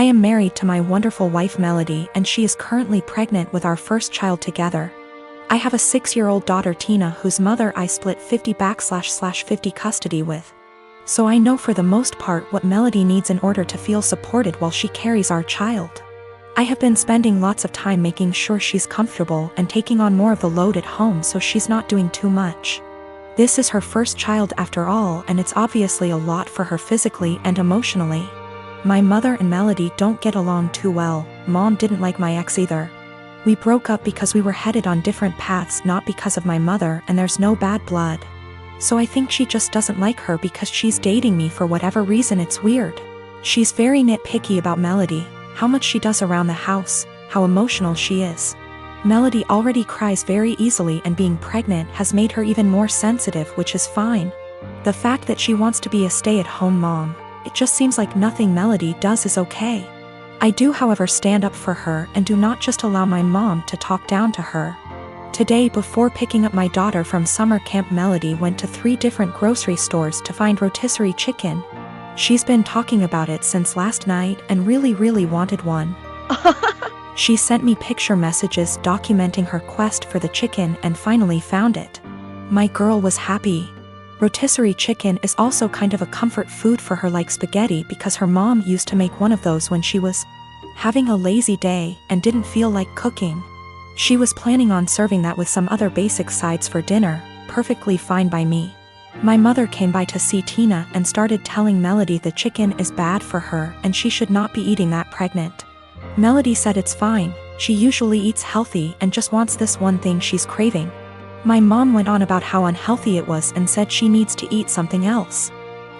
I am married to my wonderful wife Melody, and she is currently pregnant with our first child together. I have a 6-year-old daughter Tina, whose mother I split 50/50 custody with. So I know for the most part what Melody needs in order to feel supported while she carries our child. I have been spending lots of time making sure she's comfortable and taking on more of the load at home so she's not doing too much. This is her first child after all, and it's obviously a lot for her physically and emotionally. My mother and Melody don't get along too well. Mom didn't like my ex either. We broke up because we were headed on different paths, not because of my mother, and there's no bad blood. So I think she just doesn't like her because she's dating me for whatever reason. It's weird. She's very nitpicky about Melody, how much she does around the house, how emotional she is. Melody already cries very easily, and being pregnant has made her even more sensitive, which is fine. The fact that she wants to be a stay-at-home mom, it just seems like nothing Melody does is okay. I do, however, stand up for her and do not just allow my mom to talk down to her. Today, before picking up my daughter from summer camp, Melody went to 3 different grocery stores to find rotisserie chicken. She's been talking about it since last night and really wanted one. She sent me picture messages documenting her quest for the chicken and finally found it. My girl was happy. Rotisserie chicken is also kind of a comfort food for her, like spaghetti, because her mom used to make one of those when she was having a lazy day and didn't feel like cooking. She was planning on serving that with some other basic sides for dinner, perfectly fine by me. My mother came by to see Tina and started telling Melody the chicken is bad for her and she should not be eating that pregnant. Melody said it's fine, she usually eats healthy and just wants this one thing she's craving. My mom went on about how unhealthy it was and said she needs to eat something else.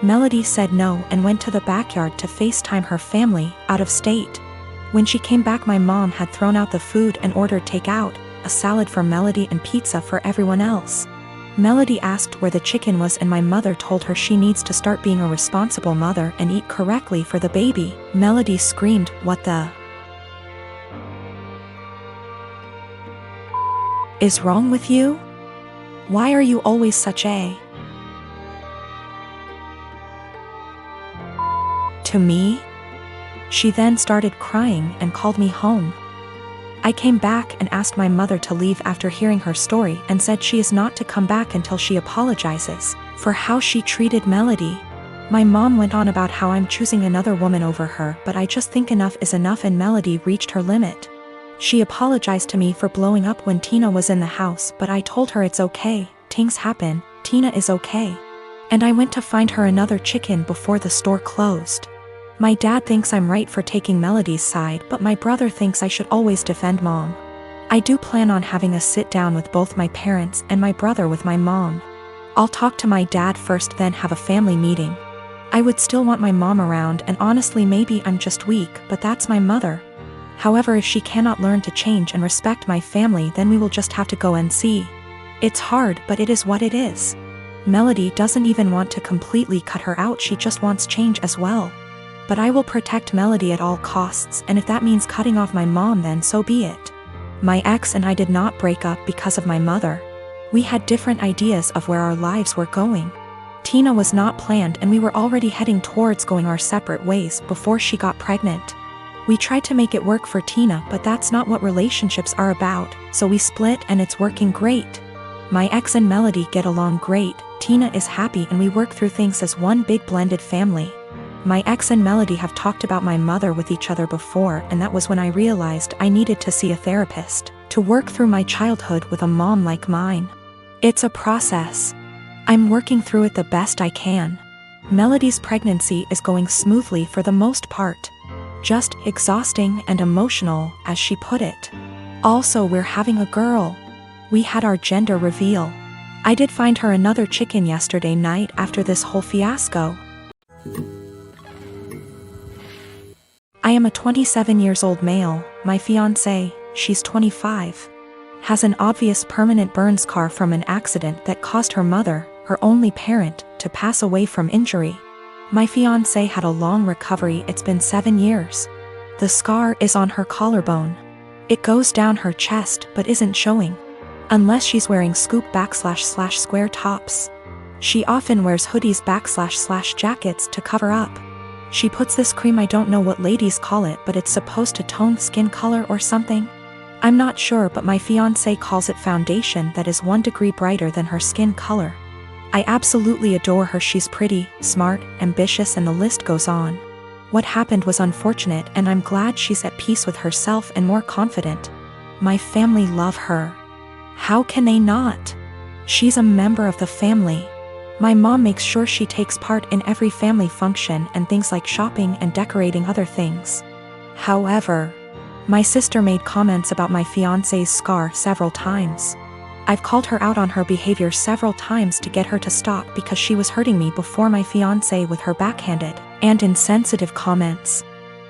Melody said no and went to the backyard to FaceTime her family out of state. When she came back, my mom had thrown out the food and ordered takeout, a salad for Melody and pizza for everyone else. Melody asked where the chicken was and my mother told her she needs to start being a responsible mother and eat correctly for the baby. Melody screamed, "What the is wrong with you? Why are you always such a..." to me? She then started crying and called me home. I came back and asked my mother to leave after hearing her story and said she is not to come back until she apologizes for how she treated Melody. My mom went on about how I'm choosing another woman over her, but I just think enough is enough and Melody reached her limit. She apologized to me for blowing up when Tina was in the house, but I told her it's okay, things happen, Tina is okay. And I went to find her another chicken before the store closed. My dad thinks I'm right for taking Melody's side, but my brother thinks I should always defend mom. I do plan on having a sit down with both my parents and my brother with my mom. I'll talk to my dad first, then have a family meeting. I would still want my mom around, and honestly maybe I'm just weak, but that's my mother. However, if she cannot learn to change and respect my family, then we will just have to go and see. It's hard, but it is what it is. Melody doesn't even want to completely cut her out, she just wants change as well. But I will protect Melody at all costs, and if that means cutting off my mom, then so be it. My ex and I did not break up because of my mother. We had different ideas of where our lives were going. Tina was not planned and we were already heading towards going our separate ways before she got pregnant. We tried to make it work for Tina, but that's not what relationships are about, so we split and it's working great. My ex and Melody get along great, Tina is happy and we work through things as one big blended family. My ex and Melody have talked about my mother with each other before, and that was when I realized I needed to see a therapist to work through my childhood with a mom like mine. It's a process. I'm working through it the best I can. Melody's pregnancy is going smoothly for the most part. Just exhausting and emotional, as she put it. Also, we're having a girl. We had our gender reveal. I did find her another chicken yesterday night after this whole fiasco. I am a 27 years old male. My fiancé, she's 25, has an obvious permanent burn scar from an accident that caused her mother, her only parent, to pass away from injury. My fiancé had a long recovery, it's been 7 years. The scar is on her collarbone. It goes down her chest but isn't showing. Unless she's wearing scoop / square tops. She often wears hoodies / jackets to cover up. She puts this cream, I don't know what ladies call it, but it's supposed to tone skin color or something. I'm not sure, but my fiancé calls it foundation that is 1 degree brighter than her skin color. I absolutely adore her. She's pretty, smart, ambitious, and the list goes on. What happened was unfortunate, and I'm glad she's at peace with herself and more confident. My family love her. How can they not? She's a member of the family. My mom makes sure she takes part in every family function and things like shopping and decorating other things. However, my sister made comments about my fiancé's scar several times. I've called her out on her behavior several times to get her to stop because she was hurting me before my fiancé with her backhanded and insensitive comments.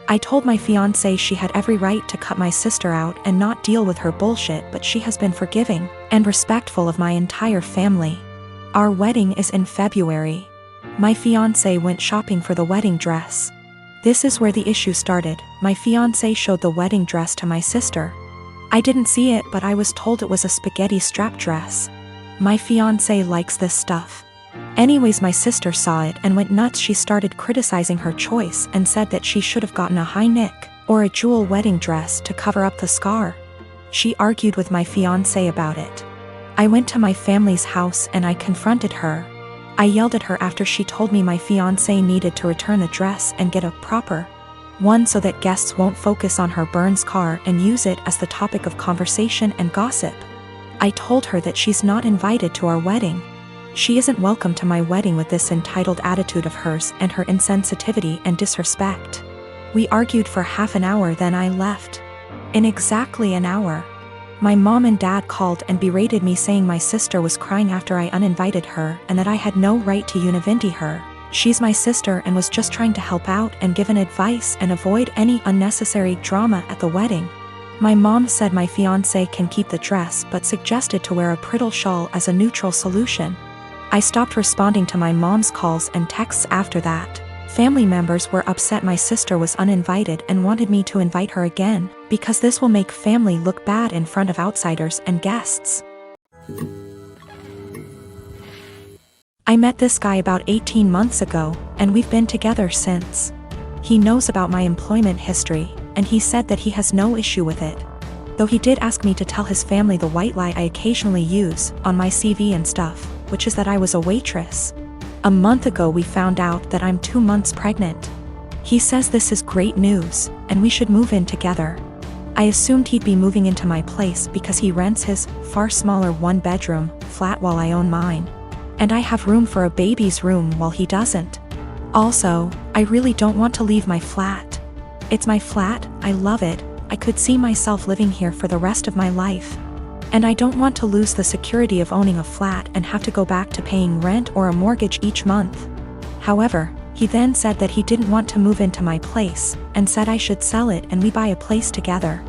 I told my fiancé she had every right to cut my sister out and not deal with her bullshit, but she has been forgiving and respectful of my entire family. Our wedding is in February. My fiancé went shopping for the wedding dress. This is where the issue started. My fiancé showed the wedding dress to my sister. I didn't see it, but I was told it was a spaghetti strap dress. My fiancé likes this stuff. Anyways, my sister saw it and went nuts. She started criticizing her choice and said that she should have gotten a high neck or a jewel wedding dress to cover up the scar. She argued with my fiancé about it. I went to my family's house and I confronted her. I yelled at her after she told me my fiancé needed to return the dress and get a proper one so that guests won't focus on her burn scar and use it as the topic of conversation and gossip. I told her that she's not invited to our wedding. She isn't welcome to my wedding with this entitled attitude of hers and her insensitivity and disrespect. We argued for half an hour, then I left. In exactly an hour, my mom and dad called and berated me, saying my sister was crying after I uninvited her and that I had no right to univindi her. She's my sister and was just trying to help out and give an advice and avoid any unnecessary drama at the wedding. My mom said my fiancé can keep the dress but suggested to wear a bridal shawl as a neutral solution. I stopped responding to my mom's calls and texts after that. Family members were upset my sister was uninvited and wanted me to invite her again, because this will make family look bad in front of outsiders and guests. I met this guy about 18 months ago, and we've been together since. He knows about my employment history, and he said that he has no issue with it. Though he did ask me to tell his family the white lie I occasionally use on my CV and stuff, which is that I was a waitress. A month ago we found out that I'm 2 months pregnant. He says this is great news, and we should move in together. I assumed he'd be moving into my place because he rents his far smaller 1-bedroom flat while I own mine. And I have room for a baby's room while he doesn't. Also, I really don't want to leave my flat. It's my flat, I love it, I could see myself living here for the rest of my life. And I don't want to lose the security of owning a flat and have to go back to paying rent or a mortgage each month. However, he then said that he didn't want to move into my place, and said I should sell it and we buy a place together.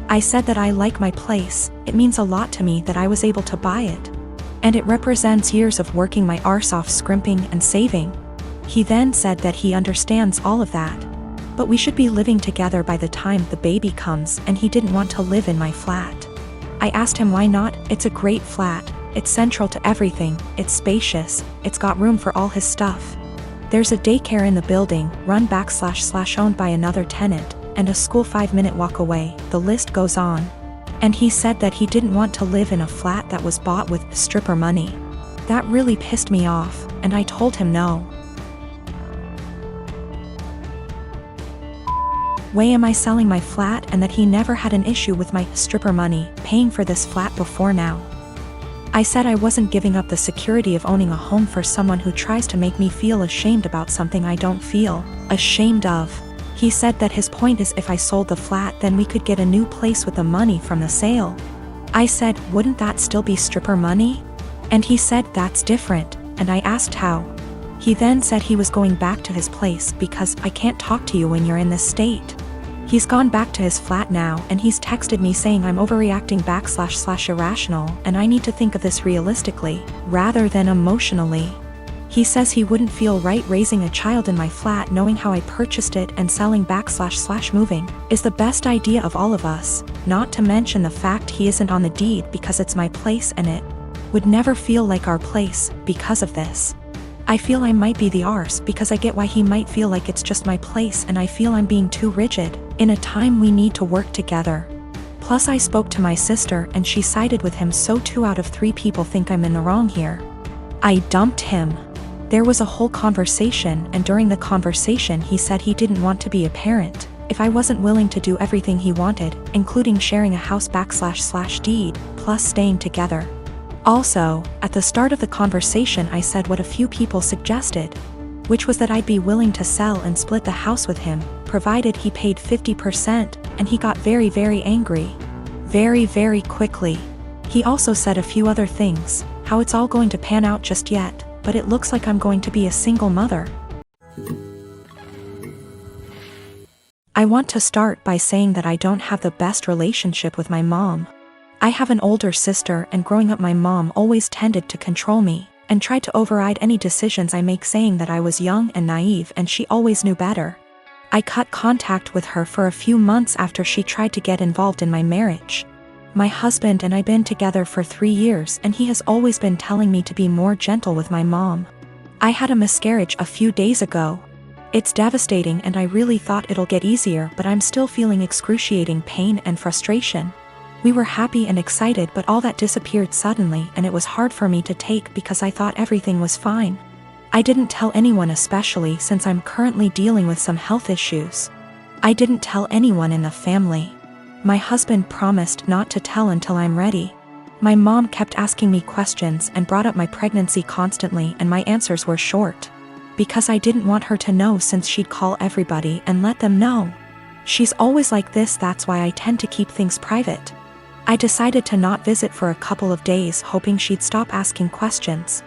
I said that I like my place, it means a lot to me that I was able to buy it. And it represents years of working my arse off, scrimping and saving. He then said that he understands all of that, but we should be living together by the time the baby comes, and he didn't want to live in my flat. I asked him why not. It's a great flat, it's central to everything, it's spacious, it's got room for all his stuff. There's a daycare in the building, run//owned by another tenant, and a school 5-minute walk away, the list goes on. And he said that he didn't want to live in a flat that was bought with stripper money. That really pissed me off, and I told him no way am I selling my flat, and that he never had an issue with my stripper money paying for this flat before now. I said I wasn't giving up the security of owning a home for someone who tries to make me feel ashamed about something I don't feel ashamed of. He said that his point is if I sold the flat then we could get a new place with the money from the sale. I said, wouldn't that still be stripper money? And he said that's different, and I asked how. He then said he was going back to his place because I can't talk to you when you're in this state. He's gone back to his flat now, and he's texted me saying I'm overreacting / irrational, and I need to think of this realistically, rather than emotionally. He says he wouldn't feel right raising a child in my flat knowing how I purchased it, and selling / moving is the best idea of all of us, not to mention the fact he isn't on the deed because it's my place and it would never feel like our place because of this. I feel I might be the arse because I get why he might feel like it's just my place, and I feel I'm being too rigid in a time we need to work together. Plus I spoke to my sister and she sided with him, so 2 out of 3 people think I'm in the wrong here. I dumped him. There was a whole conversation, and during the conversation he said he didn't want to be a parent if I wasn't willing to do everything he wanted, including sharing a house / deed, plus staying together. Also, at the start of the conversation I said what a few people suggested, which was that I'd be willing to sell and split the house with him, provided he paid 50%, and he got very, very angry. Very, very quickly. He also said a few other things, how it's all going to pan out just yet, but it looks like I'm going to be a single mother. I want to start by saying that I don't have the best relationship with my mom. I have an older sister, and growing up my mom always tended to control me and tried to override any decisions I make, saying that I was young and naive and she always knew better. I cut contact with her for a few months after she tried to get involved in my marriage. My husband and I been together for 3 years, and he has always been telling me to be more gentle with my mom. I had a miscarriage a few days ago. It's devastating and I really thought it'll get easier, but I'm still feeling excruciating pain and frustration. We were happy and excited, but all that disappeared suddenly, and it was hard for me to take because I thought everything was fine. I didn't tell anyone, especially since I'm currently dealing with some health issues. I didn't tell anyone in the family. My husband promised not to tell until I'm ready. My mom kept asking me questions and brought up my pregnancy constantly, and my answers were short. Because I didn't want her to know, since she'd call everybody and let them know. She's always like this, that's why I tend to keep things private. I decided to not visit for a couple of days, hoping she'd stop asking questions.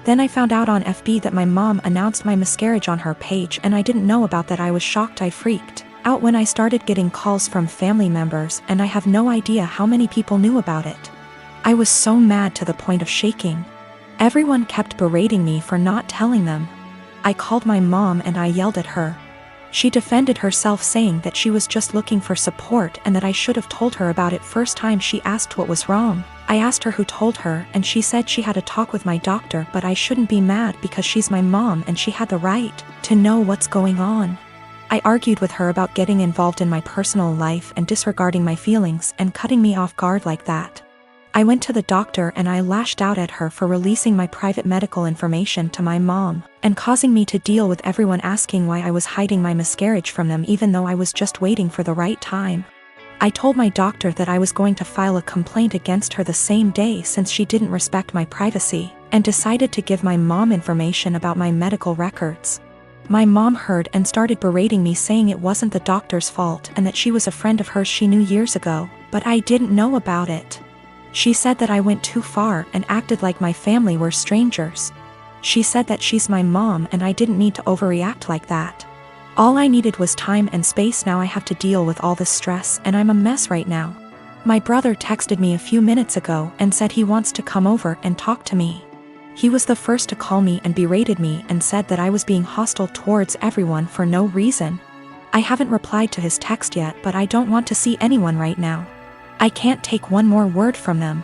Then I found out on FB that my mom announced my miscarriage on her page, and I didn't know about that. I was shocked. I freaked out when I started getting calls from family members, and I have no idea how many people knew about it. I was so mad to the point of shaking. Everyone kept berating me for not telling them. I called my mom and I yelled at her. She defended herself, saying that she was just looking for support and that I should have told her about it first time she asked what was wrong. I asked her who told her, and she said she had a talk with my doctor, but I shouldn't be mad because she's my mom and she had the right to know what's going on. I argued with her about getting involved in my personal life and disregarding my feelings and cutting me off guard like that. I went to the doctor and I lashed out at her for releasing my private medical information to my mom and causing me to deal with everyone asking why I was hiding my miscarriage from them, even though I was just waiting for the right time. I told my doctor that I was going to file a complaint against her the same day, since she didn't respect my privacy, and decided to give my mom information about my medical records. My mom heard and started berating me, saying it wasn't the doctor's fault and that she was a friend of hers she knew years ago, but I didn't know about it. She said that I went too far and acted like my family were strangers. She said that she's my mom and I didn't need to overreact like that. All I needed was time and space. Now I have to deal with all this stress and I'm a mess right now. My brother texted me a few minutes ago and said he wants to come over and talk to me. He was the first to call me and berated me and said that I was being hostile towards everyone for no reason. I haven't replied to his text yet, but I don't want to see anyone right now. I can't take one more word from them.